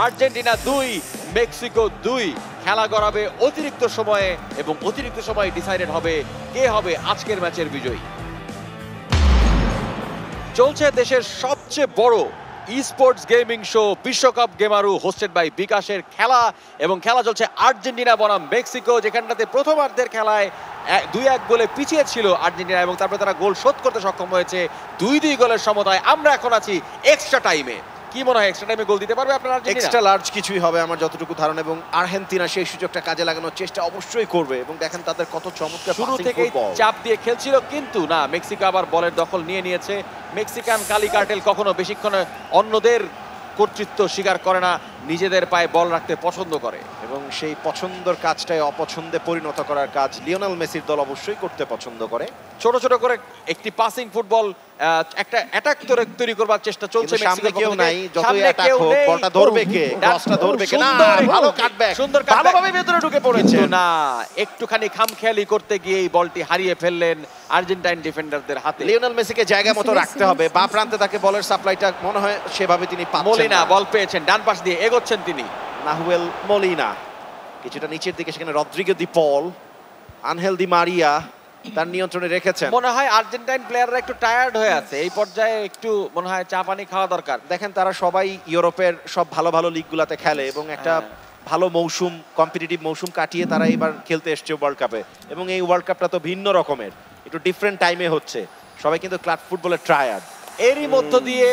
Argentina 2 Mexico 2। খেলা গড়াবে অতিরিক্ত সময়ে এবং অতিরিক্ত সময়ে ডিসাইডেড হবে কে হবে আজকের ম্যাচের বিজয়ী। চলছে দেশের সবচেয়ে বড় ই-স্পোর্টস গেমিং শো বিশ্বকাপ গেমারু হোস্টেড বাই বিকাশের খেলা, এবং খেলা চলছে আর্জেন্টিনা বনাম মেক্সিকো, যেখানটাতে প্রথমার্ধের খেলায় 2-1 গোলে পিছিয়ে ছিল আর্জেন্টিনা এবং তারপরে তারা গোল শোধ করতে সক্ষম হয়েছে 2-2 গোলের সমতায়। আমরা এখন আছি এক্সট্রা টাইমে। কি মনে হয় এক্সট্রা টাইমে গোল দিতে পারবে আপনারা আর্জেন্টিনা? এক্সট্রা লার্জ কিছুই হবে আমার যতটুকু ধারণা, এবং আর্জেন্টিনা সেই সুযোগটা কাজে লাগানোর চেষ্টা অবশ্যই করবে। এবং দেখেন তাদের কত চমৎকার শুরু থেকেই চাপ দিয়ে খেলছিল, কিন্তু না, মেক্সিকো আবার বলের দখল নিয়েছে। মেক্সিকান কালি কার্টেল কখনো বেশিক্ষণ অন্যদের কর্তৃত্ব স্বীকার করে না, নিজেদের পায়ে বল রাখতে পছন্দ করে, এবং সেই পছন্দের কাজটাই অপছন্দে পরিণত করার কাজ লিওনেল মেসির দল অবশ্যই করতে পছন্দ করে। ছোট ছোট করে একটি পাসিং ফুটবল, একটা অ্যাটাক তৈরি করবার চেষ্টা চলছে। সামনে কেউ নাই, যতই অ্যাটাক হোক বলটা ধরবে কে, ক্রসটা ধরবে কে? না, ভালো কাটব্যাক, সুন্দর ভালোভাবে ভেতরে ঢুকে পড়েছে। না, একটুখানি খামখেয়ালি করতে গিয়ে এই বলটি হারিয়ে ফেললেন আর্জেন্টাইন ডিফেন্ডারদের হাতে। লিওনেল মেসিকে জায়গা মতো রাখতে হবে, বা প্রান্তে তাকে বলের সাপ্লাইটা মনে হয় সেভাবে তিনি পাচ্ছেন না। মলিনা বল পেয়েছেন, ডান পাশ দিয়ে এগোচ্ছেন তিনি। নাহুয়েল মলিনা কিছুটা নিচের দিকে, সেখানে রদ্রিগো দি পল, আনহেল দি মারিয়া তার নিয়ন্ত্রণে রেখেছেন। মনে হয় আর্জেন্টাইন প্লেয়াররা একটু টায়ার্ড হয়ে আছে, এই পর্যায়ে একটু মনে হয় চা পানি খাওয়া দরকার। দেখেন তারা সবাই ইউরোপের সব ভালো ভালো লিগগুলোতে খেলে এবং একটা ভালো মৌসুম, কম্পিটিটিভ মৌসুম কাটিয়ে তারা এবার খেলতে এসছে ওয়ার্ল্ড কাপে, এবং এই ওয়ার্ল্ড কাপটা তো ভিন্ন রকমের, একটু ডিফারেন্ট টাইমে হচ্ছে। সবাই কিন্তু ক্লাব ফুটবলের ট্রায়ার্ড। এরই মধ্য দিয়ে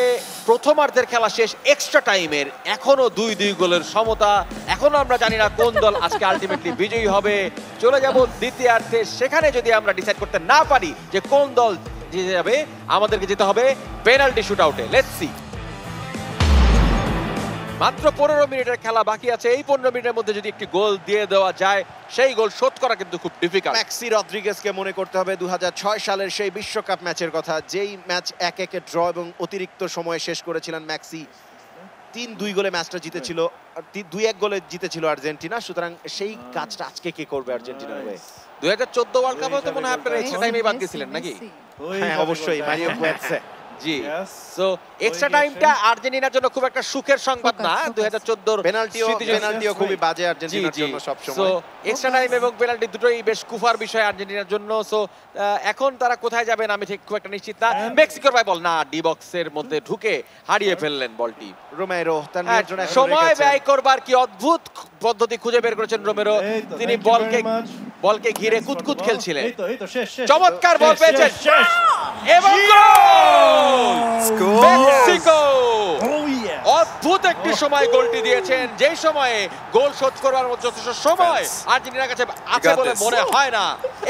প্রথমার্ধের খেলা শেষ, এক্সট্রা টাইমের এখনো 2-2 গোলের সমতা। এখনো আমরা জানি না কোন দল আজকে আলটিমেটলি বিজয়ী হবে। চলে যাব দ্বিতীয়ার্ধে, সেখানে যদি আমরা ডিসাইড করতে না পারি যে কোন দল জিতে যাবে, আমাদেরকে যেতে হবে পেনাল্টি শুটআউটে। Let's see. মাত্র 15 মিনিটের খেলা বাকি আছে। এই 15 মিনিটের মধ্যে যদি একটি গোল দিয়ে দেওয়া যায়, সেই গোল শোধ করা কিন্তু খুব ডিফিকাল্ট। ম্যাক্সি রদ্রিগেজকে মনে করতে হবে 2006 সালের সেই বিশ্বকাপ ম্যাচের কথা, যেই ম্যাচ 1-1 ড্র এবং অতিরিক্ত সময়ে শেষ করেছিলেন ম্যাক্সি। 3-2 গোলে ম্যাচটা জিতেছিল, 2-1 গোলে জিতেছিল আর্জেন্টিনা। সুতরাং সেই কাজটা আজকে কে করবে আর্জেন্টিনার হয়ে? 2014 ওয়ার্ল্ড কাপে তো মনে হয় আপনারা এক্সট্রা টাইমে বাদ দিয়েছিলেন নাকি? হ্যাঁ, অবশ্যই মারিও গোয়েটসে। জি, সো এক্সট্রা টাইমটা আর্জেন্টিনার জন্য খুব একটা সুখের সংবাদ না। 2014 পেনাল্টিও খুবই বাজে আর্জেন্টিনার জন্য সব সময়। সো এক্সট্রা টাইম এবং পেনাল্টি দুটোই বেশ কুফার বিষয় আর্জেন্টিনার জন্য। সো এখন তারা কোথায় যাবেন আমি ঠিক খুব একটা নিশ্চিত না। মেক্সিকোর ভাই বল না, ডি বক্সের মধ্যে ঢুকে হারিয়ে ফেললেন বলটি। রোমেরো তার নিয়ন্ত্রণে সময় ব্যয় করবার কি অদ্ভুত পদ্ধতি খুঁজে বের করেছেন রোমেরো। তিনি বলকে ঘিরে কুতকুত খেলছিলেন। চমৎকার বল পেয়েছেন এবং মেক্সিকো অদ্ভুত একটি সময় গোলটি দিয়েছেন, যেই সময়ে গোল শোধ করবার মতো যথেষ্ট সময় আর্জেন্টিনার কাছে আছে বলে মনে হয় না।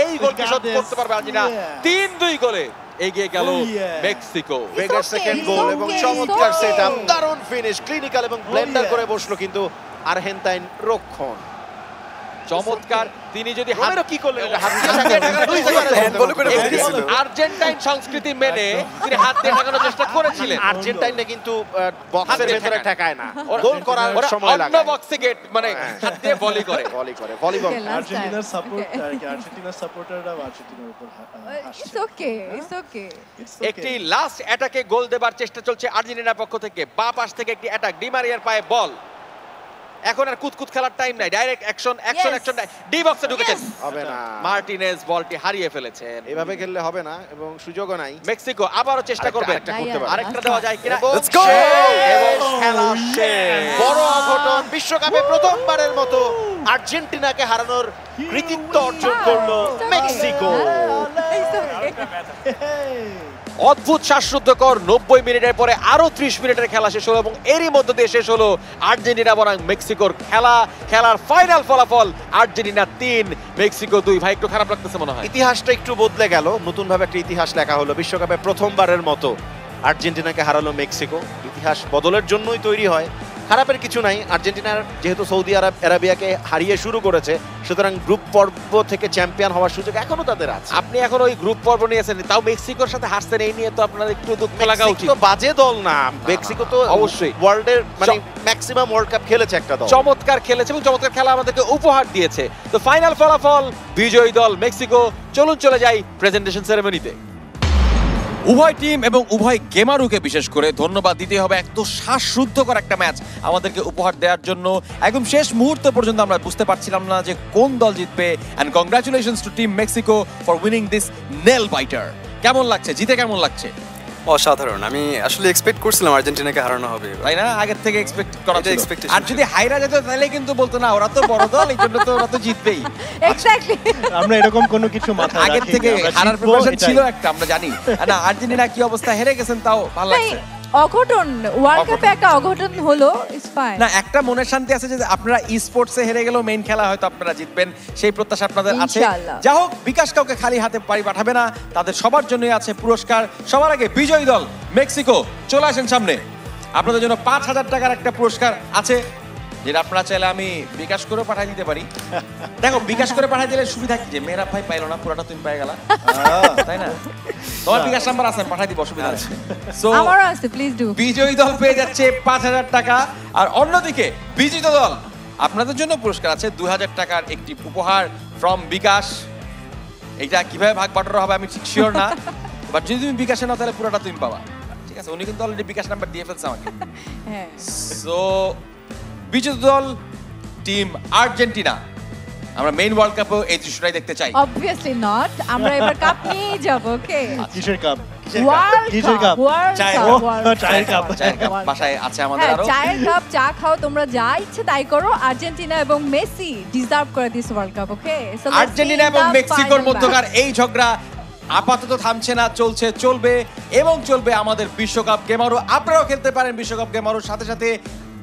এই গোলটি শোধ করতে পারবে আর্জেন্টিনা। 3-2 গোলে এগিয়ে গেল মেক্সিকো। ভেগার সেকেন্ড গোল এবং চমৎকার সেটআপ, দারুণ ফিনিশ, ক্লিনিক্যাল এবং ব্লেন্ডার করে বসলো কিন্তু আর্জেন্টাইন রক্ষণ। চমৎকার। তিনি যদি কি করলেন, আর্জেন্টাইন সংস্কৃতি মেনে তিনি হাত দিয়ে ঠেকানোর চেষ্টা করেছিলেন। আর্জেন্টাইনা কিন্তু বক্সের ভিতরে ঠেকায় না, গোল করার সময় লাগে। অন্য বক্সে গেট মানে হাত দিয়ে ভলি করে ভলিবল। আর্জেন্টিনার সাপোর্টাররা আর্জেন্টিনার উপর ইটস ওকে, ইটস ওকে। একটি লাস্ট অ্যাটাকে গোল দেবার চেষ্টা চলছে আর্জেন্টিনার পক্ষ থেকে। বাঁ পাশ থেকে একটি অ্যাটাক, ডি মারিয়ার পায়ে বল। এখন আর কুতকুত খেলার টাইম নাই, ডাইরেক্ট অ্যাকশন ডি বক্সে ঢুকেছেন। হবে না, মার্টিনেজ বলটি হারিয়ে ফেলেছেন। এভাবে খেললে হবে না এবং সুযোগও নাই। মেক্সিকো আবারও চেষ্টা করবে, আরেকটা দেওয়া যায় কিনা। Let's go! এবং খেলা শেষ। বড় অঘটন, বিশ্বকাপে প্রথমবারের মতো আর্জেন্টিনাকে হারানোর কৃতিত্ব অর্জন করলো মেক্সিকো। অদ্ভুত শ্বাসরুদ্ধকর 90 মিনিটের পরে আরো 30 মিনিটের খেলা শেষ হলো এবং এরই মধ্য দিয়ে শেষ হলো আর্জেন্টিনা বনাম মেক্সিকোর খেলা। খেলার ফাইনাল ফলাফল আর্জেন্টিনা 3 মেক্সিকো 2। ভাই একটু খারাপ লাগতেছে মনে হয়। ইতিহাসটা একটু বদলে গেল, নতুন ভাবে একটা ইতিহাস লেখা হলো। বিশ্বকাপে প্রথমবারের মতো আর্জেন্টিনাকে হারালো মেক্সিকো। ইতিহাস বদলের জন্যই তৈরি হয়, খারাপের কিছু নাই। আর্জেন্টিনার যেহেতু সৌদি আরাবিয়াকে হারিয়ে শুরু করেছে, সুতরাং গ্রুপ পর্ব থেকে চ্যাম্পিয়ন হওয়ার সুযোগ এখনো তাদের আছে। আপনি এখন ওই গ্রুপ পর্ব নিয়েছেন, তাও মেক্সিকোর সাথে হারছেন, এই নিয়ে তো আপনার একটু দুঃখ লাগা উচিত। মেক্সিকো বাজে দল না, মেক্সিকো তো অবশ্যই ওয়ার্ল্ডের মানে ম্যাক্সিমাম ওয়ার্ল্ড কাপ খেলেছে একটা দল। চমৎকার খেলেছে এবং চমৎকার খেলা আমাদেরকে উপহার দিয়েছে। তো ফাইনাল ফলাফল বিজয়ী দল মেক্সিকো। চলুন চলে যাই প্রেজেন্টেশন সেরেমনিতে। উভয় টিম এবং উভয় গেমারুকে বিশেষ করে ধন্যবাদ দিতে হবে। এত শ্বাসরুদ্ধকর একটা ম্যাচ আমাদেরকে উপহার দেওয়ার জন্য। একদম শেষ মুহূর্ত পর্যন্ত আমরা বুঝতে পারছিলাম না যে কোন দল জিতবে। And congratulations to team Mexico for winning this nail biter. কেমন লাগছে, জিতে কেমন লাগছে? অসাধারণ। আমি আসলে এক্সপেক্ট করছিলাম আর্জেন্টিনাকে হারানো হবে, তাই না? আগের থেকে এক্সপেক্ট করা এটা ছিল। expectation আর যদি হাইরা যেত তাহলে কিন্তু বলতো না ওরা তো বড় দল, এই জন্য তো ওরা তো জিতবেই। এক্স্যাক্টলি আমরা এরকম কোনো কিছু মাথায় রাখি আগের থেকে হারার প্রিপারেশন ছিল একটা, আমরা জানি। না আর্জেন্টিনা কি অবস্থা, হেরে গেছেন তাও ভালো লাগছে। অঘটন, ওয়ার্ল্ড কাপে একটা অঘটন হলো, ইটস ফাইন। না একটা মনের শান্তি আছে যে আপনারা ই স্পোর্টসে হেরে গেলেও মেইন খেলা হয়তো আপনারা জিতবেন, সেই প্রত্যাশা আপনাদের আছে। ইনশাআল্লাহ। যা হোক, বিকাশ কাউকে খালি হাতে বাড়ি পাঠাবে না, তাদের সবার জন্যই আছে পুরস্কার। সবার আগে বিজয়ী দল মেক্সিকো চলে আসেন সামনে। আপনাদের জন্য 5,000 টাকার একটা পুরস্কার আছে, যেটা আপনারা চাইলে আমি বিকাশ করে পাঠিয়ে দিতে পারি। দেখো বিকাশ করে পাঠিয়ে দিলে সুবিধা কি যে মেয়েরা ভাই পাইলো না, পুরোটা তুমি পেয়ে গেলা, তাই না? তোমার বিকাশ নাম্বার আছে, পাঠিয়ে দিব, অসুবিধা আছে। সো আমারও আছে, প্লিজ ডু। বিজয়ী দল পেয়ে যাচ্ছে 5,000 টাকা, আর অন্যদিকে বিজিত দল আপনাদের জন্য পুরস্কার আছে 2,000 টাকার একটি উপহার ফ্রম বিকাশ। এটা কিভাবে ভাগ বাটোয়ারা হবে আমি ঠিক শিওর না, বাট যদি তুমি বিকাশে নাও তাহলে পুরোটা তুমি পাবা, ঠিক আছে? উনি কিন্তু অলরেডি বিকাশ নাম্বার দিয়ে ফেলছে আমাকে। হ্যাঁ, সো বিজয়ী দল টিম আর্জেন্টিনা, আমরা মেইন ওয়ার্ল্ড কাপেও এই দৃশ্যটাই দেখতে চাই। অবভিয়াসলি নট, আমরা এবার কাপ নিয়ে যাব। ওকে, কিসের কাপ? ওয়ার্ল্ড কিসের কাপ, কাপ? ওয়ার্ল্ড চায়ের কাপ, কাপ। ওয়ার্ল্ড চায়ের কাপ। চায়ের কাপ বাসায় আছে আমাদের হ্যাঁ, আরো। চায়ের কাপ, চা খাও, তোমরা যা ইচ্ছে তাই করো। আর্জেন্টিনা এবং মেসি ডিজার্ভ করে this world cup. Okay, so Argentina এবং মেক্সিকোর মধ্যকার এই ঝগড়া আপাতত থামছে না, চলছে, চলবে এবং চলবে আমাদের বিশ্বকাপ গেমারও। আপনারাও খেলতে পারেন বিশ্বকাপ গেমারোর সাথে সাথে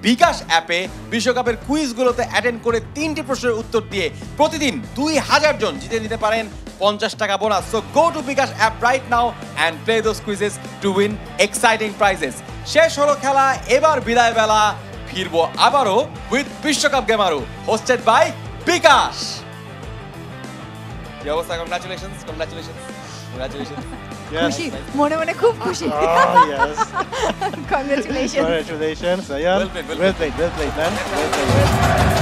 বিকাশ অ্যাপে বিশ্বকাপের কুইজগুলোতে অ্যাটেন্ড করে 3টি প্রশ্নের উত্তর দিয়ে প্রতিদিন 2,000 জন জিতে নিতে পারেন 50 টাকা bonus. So go to bKash app right now and play those quizzes to win exciting prizes. শেষ হলো খেলা, এবার বিদায় বেলা। ফিরবো আবারও উইথ বিশ্বকাপ গেমারো হোস্টেড বাই বিকাশ। কি অবস্থা? Congratulations, congratulations, congratulations. খুশি, মনে মনে খুব খুশি। Yes. Congratulation. Congratulations, Ayan. Well played, well Well played, man. Well played.